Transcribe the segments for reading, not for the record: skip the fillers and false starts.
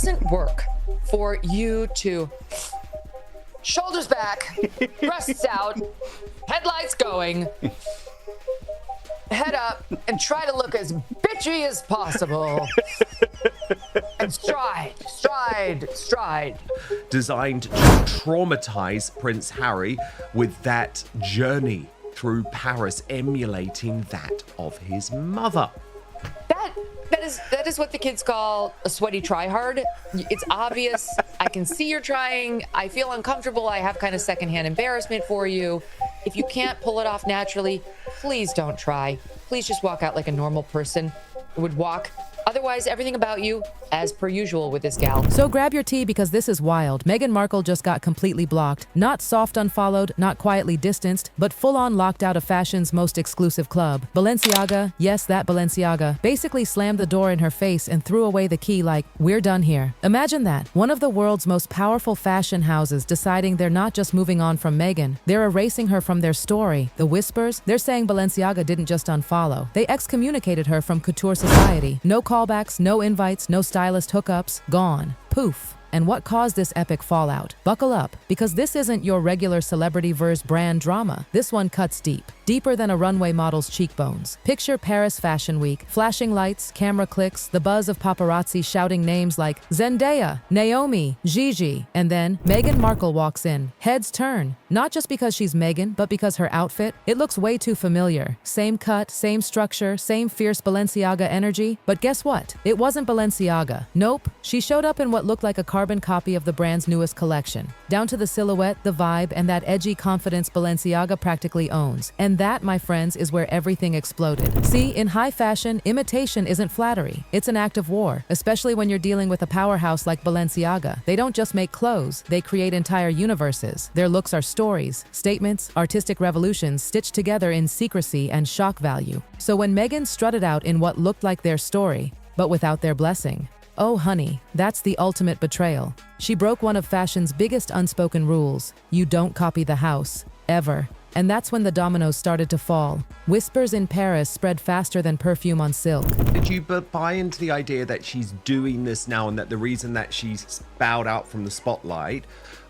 doesn't work for you to shoulders back, breasts out, headlights going, head up, and try to look as bitchy as possible. And stride. Designed to traumatize Prince Harry with that journey through Paris, emulating that of his mother. That is what the kids call a sweaty try-hard. It's obvious. I can see you're trying. I feel uncomfortable. I have kind of secondhand embarrassment for you. If you can't pull it off naturally, please don't try. Please just walk out like a normal person would walk. Otherwise, everything about you, as per usual with this gal. So grab your tea because this is wild. Meghan Markle just got completely blocked. Not soft unfollowed, not quietly distanced, but full-on locked out of fashion's most exclusive club. Balenciaga, yes, that Balenciaga, basically slammed the door in her face and threw away the key like, we're done here. Imagine that. One of the world's most powerful fashion houses deciding they're not just moving on from Meghan, they're erasing her from their story. The whispers, they're saying Balenciaga didn't just unfollow. They excommunicated her from couture society. No callbacks, no invites, no stylist hookups, gone. Poof. And what caused this epic fallout? Buckle up, because this isn't your regular celebrity versus brand drama. This one cuts deep. Deeper than a runway model's cheekbones. Picture Paris Fashion Week, flashing lights, camera clicks, the buzz of paparazzi shouting names like Zendaya, Naomi, Gigi, and then Meghan Markle walks in. Heads turn, not just because she's Meghan, but because her outfit, it looks way too familiar. Same cut, same structure, same fierce Balenciaga energy, but guess what? It wasn't Balenciaga. Nope, she showed up in what looked like a carbon copy of the brand's newest collection. Down to the silhouette, the vibe, and that edgy confidence Balenciaga practically owns. And that, my friends, is where everything exploded. See, in high fashion, imitation isn't flattery. It's an act of war, especially when you're dealing with a powerhouse like Balenciaga. They don't just make clothes, they create entire universes. Their looks are stories, statements, artistic revolutions stitched together in secrecy and shock value. So when Meghan strutted out in what looked like their story, but without their blessing, oh honey, that's the ultimate betrayal. She broke one of fashion's biggest unspoken rules. You don't copy the house, ever. And that's when the dominoes started to fall. Whispers in Paris spread faster than perfume on silk. Did you buy into the idea that she's doing this now and that the reason that she's bowed out from the spotlight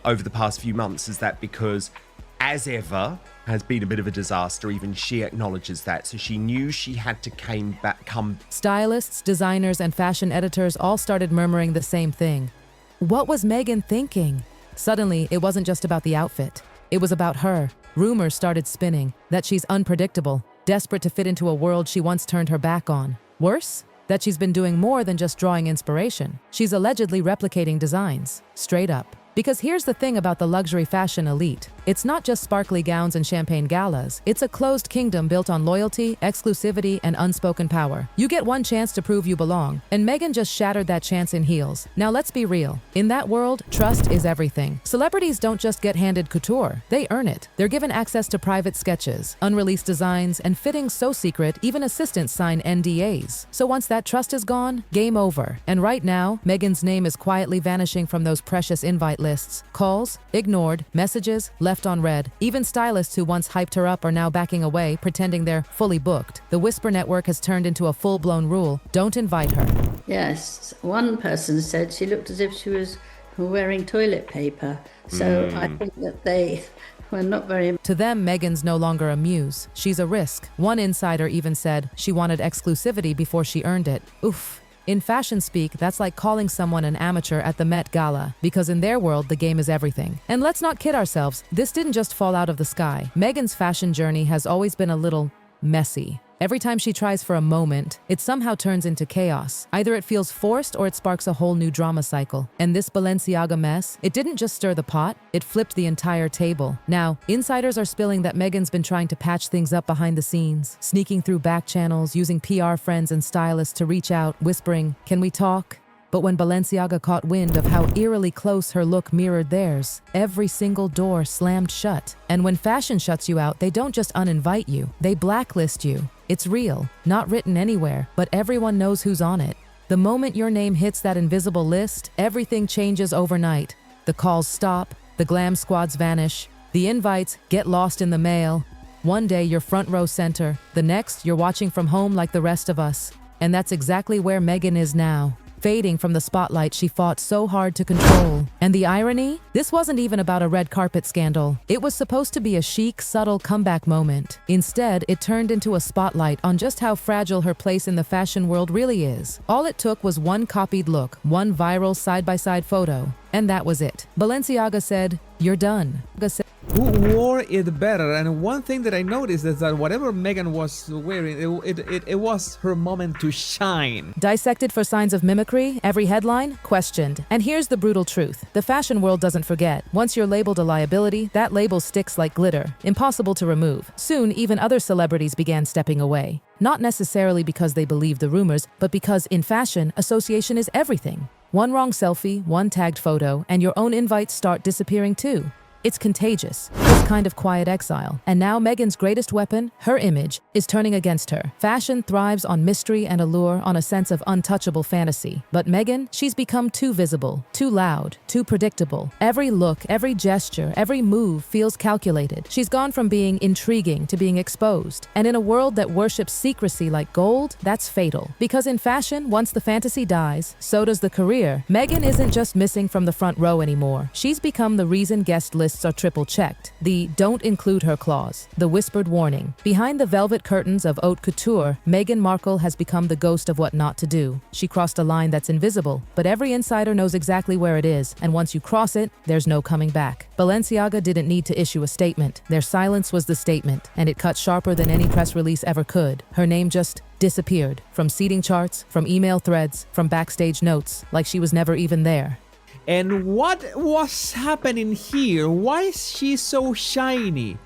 over the past few months is that because, as ever, has been a bit of a disaster. Even she acknowledges that. So she knew she had to come. Stylists, designers, and fashion editors all started murmuring the same thing. What was Meghan thinking? Suddenly, it wasn't just about the outfit. It was about her. Rumors started spinning that she's unpredictable, desperate to fit into a world she once turned her back on. Worse, that she's been doing more than just drawing inspiration. She's allegedly replicating designs. Straight up. Because here's the thing about the luxury fashion elite. It's not just sparkly gowns and champagne galas. It's a closed kingdom built on loyalty, exclusivity, and unspoken power. You get one chance to prove you belong, and Meghan just shattered that chance in heels. Now let's be real. In that world, trust is everything. Celebrities don't just get handed couture. They earn it. They're given access to private sketches, unreleased designs, and fittings so secret, even assistants sign NDAs. So once that trust is gone, game over. And right now, Meghan's name is quietly vanishing from those precious invite lists. Calls, ignored, messages, left on read. Even stylists who once hyped her up are now backing away, pretending they're fully booked. The Whisper Network has turned into a full-blown rule. Don't invite her. Yes, one person said she looked as if she was wearing toilet paper. So I think that they were not very... To them, Meghan's no longer a muse. She's a risk. One insider even said she wanted exclusivity before she earned it. Oof. In fashion speak, that's like calling someone an amateur at the Met Gala, because in their world, the game is everything. And let's not kid ourselves, this didn't just fall out of the sky. Meghan's fashion journey has always been a little messy. Every time she tries for a moment, it somehow turns into chaos. Either it feels forced or it sparks a whole new drama cycle. And this Balenciaga mess, it didn't just stir the pot, it flipped the entire table. Now, insiders are spilling that Meghan's been trying to patch things up behind the scenes, sneaking through back channels, using PR friends and stylists to reach out, whispering, "Can we talk?" But when Balenciaga caught wind of how eerily close her look mirrored theirs, every single door slammed shut. And when fashion shuts you out, they don't just uninvite you, they blacklist you. It's real, not written anywhere, but everyone knows who's on it. The moment your name hits that invisible list, everything changes overnight. The calls stop, the glam squads vanish, the invites get lost in the mail. One day you're front row center, the next you're watching from home like the rest of us. And that's exactly where Meghan is now. fading from the spotlight she fought so hard to control. And the irony? This wasn't even about a red carpet scandal. It was supposed to be a chic, subtle comeback moment. Instead, it turned into a spotlight on just how fragile her place in the fashion world really is. All it took was one copied look, one viral side-by-side photo, and that was it. Balenciaga said, "You're done." Who wore it better? And one thing that I noticed is that whatever Meghan was wearing, it was her moment to shine. Dissected for signs of mimicry, every headline questioned. And here's the brutal truth. The fashion world doesn't forget. Once you're labeled a liability, that label sticks like glitter, impossible to remove. Soon, even other celebrities began stepping away. Not necessarily because they believed the rumors, but because in fashion, association is everything. One wrong selfie, one tagged photo, and your own invites start disappearing too. It's contagious, this kind of quiet exile. And now Meghan's greatest weapon, her image, is turning against her. Fashion thrives on mystery and allure, on a sense of untouchable fantasy. But Meghan, she's become too visible, too loud, too predictable. Every look, every gesture, every move feels calculated. She's gone from being intriguing to being exposed. And in a world that worships secrecy like gold, that's fatal. Because in fashion, once the fantasy dies, so does the career. Meghan isn't just missing from the front row anymore. She's become the reason guest lists are triple-checked, the "don't include her" clause, the whispered warning. Behind the velvet curtains of haute couture, Meghan Markle has become the ghost of what not to do. She crossed a line that's invisible, but every insider knows exactly where it is, and once you cross it, there's no coming back. Balenciaga didn't need to issue a statement. Their silence was the statement, and it cut sharper than any press release ever could. Her name just disappeared, from seating charts, from email threads, from backstage notes, like she was never even there. And what was happening here? Why is she so shiny?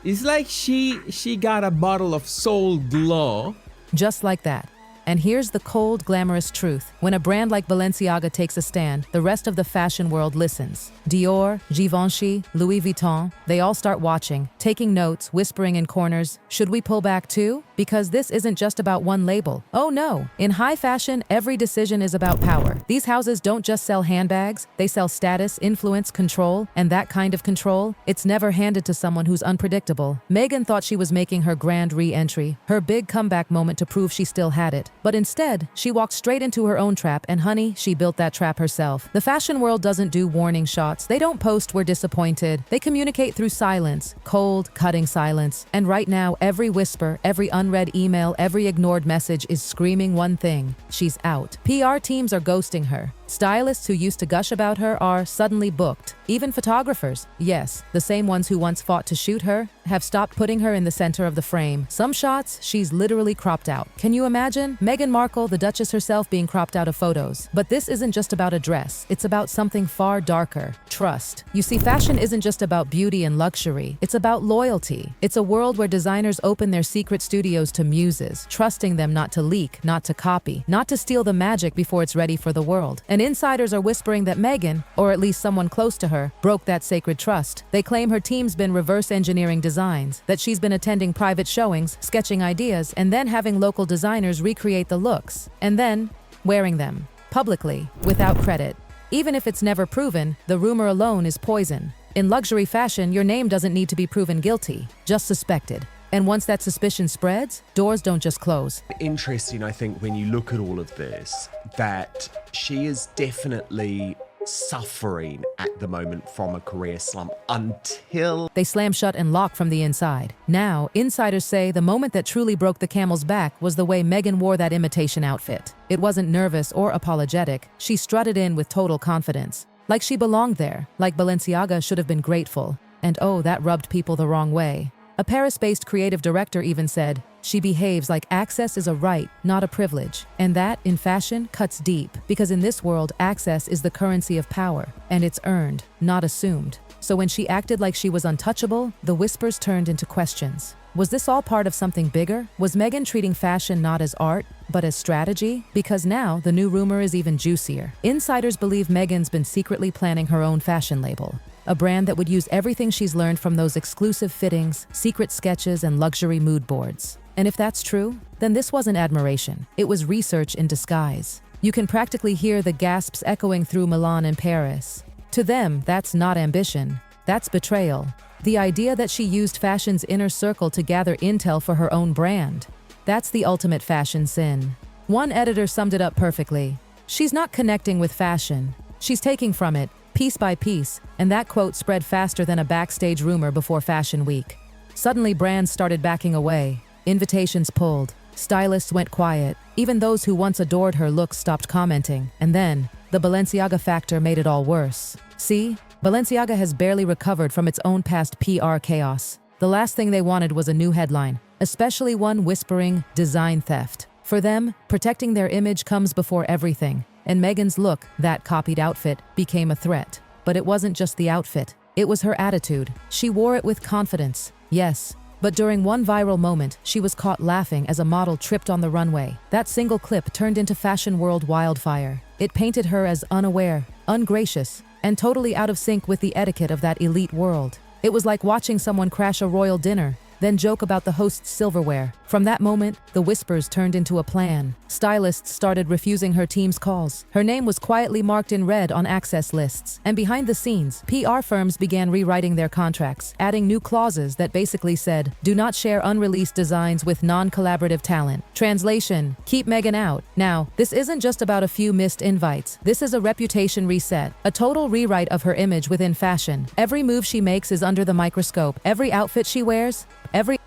It's like she got a bottle of Soul Glow. Just like that. And here's the cold, glamorous truth. When a brand like Balenciaga takes a stand, the rest of the fashion world listens. Dior, Givenchy, Louis Vuitton, they all start watching, taking notes, whispering in corners. Should we pull back too? Because this isn't just about one label. Oh no! In high fashion, every decision is about power. These houses don't just sell handbags, they sell status, influence, control, and that kind of control, it's never handed to someone who's unpredictable. Meghan thought she was making her grand re-entry, her big comeback moment to prove she still had it. But instead, she walked straight into her own trap, and honey, she built that trap herself. The fashion world doesn't do warning shots. They don't post "we're disappointed." They communicate through silence, cold, cutting silence. And right now, every whisper, every unread email, every ignored message is screaming one thing: she's out. PR teams are ghosting her. Stylists who used to gush about her are suddenly booked. Even photographers, yes, the same ones who once fought to shoot her, have stopped putting her in the center of the frame. Some shots, she's literally cropped out. Can you imagine? Meghan Markle, the Duchess herself, being cropped out of photos. But this isn't just about a dress. It's about something far darker: trust. You see, fashion isn't just about beauty and luxury. It's about loyalty. It's a world where designers open their secret studios to muses, trusting them not to leak, not to copy, not to steal the magic before it's ready for the world. And insiders are whispering that Meghan, or at least someone close to her, broke that sacred trust. They claim her team's been reverse engineering designs, that she's been attending private showings, sketching ideas, and then having local designers recreate the looks, and then wearing them, publicly, without credit. Even if it's never proven, the rumor alone is poison. In luxury fashion, your name doesn't need to be proven guilty, just suspected. And once that suspicion spreads, doors don't just close. Interesting, I think, when you look at all of this, that she is definitely suffering at the moment from a career slump until they slam shut and lock from the inside. Now, insiders say the moment that truly broke the camel's back was the way Meghan wore that imitation outfit. It wasn't nervous or apologetic. She strutted in with total confidence, like she belonged there, like Balenciaga should have been grateful. And oh, that rubbed people the wrong way. A Paris-based creative director even said, "She behaves like access is a right, not a privilege." And that, in fashion, cuts deep, because in this world, access is the currency of power, and it's earned, not assumed. So when she acted like she was untouchable, the whispers turned into questions. Was this all part of something bigger? Was Meghan treating fashion not as art, but as strategy? Because now, the new rumor is even juicier. Insiders believe Meghan's been secretly planning her own fashion label. A brand that would use everything she's learned from those exclusive fittings, secret sketches, and luxury mood boards. And if that's true, then this wasn't admiration. It was research in disguise. You can practically hear the gasps echoing through Milan and Paris. To them, that's not ambition. That's betrayal. The idea that she used fashion's inner circle to gather intel for her own brand. That's the ultimate fashion sin. One editor summed it up perfectly. She's not connecting with fashion. She's taking from it, piece by piece, and that quote spread faster than a backstage rumor before Fashion Week. Suddenly, brands started backing away. Invitations pulled. Stylists went quiet. Even those who once adored her looks stopped commenting. And then, the Balenciaga factor made it all worse. See? Balenciaga has barely recovered from its own past PR chaos. The last thing they wanted was a new headline, especially one whispering design theft. For them, protecting their image comes before everything. And Meghan's look, that copied outfit, became a threat. But it wasn't just the outfit. It was her attitude. She wore it with confidence. Yes. But during one viral moment, she was caught laughing as a model tripped on the runway. That single clip turned into fashion world wildfire. It painted her as unaware, ungracious, and totally out of sync with the etiquette of that elite world. It was like watching someone crash a royal dinner, then joke about the host's silverware. From that moment, the whispers turned into a plan. Stylists started refusing her team's calls. Her name was quietly marked in red on access lists. And behind the scenes, PR firms began rewriting their contracts, adding new clauses that basically said, do not share unreleased designs with non-collaborative talent. Translation, keep Meghan out. Now, this isn't just about a few missed invites. This is a reputation reset, a total rewrite of her image within fashion. Every move she makes is under the microscope. Every outfit she wears, every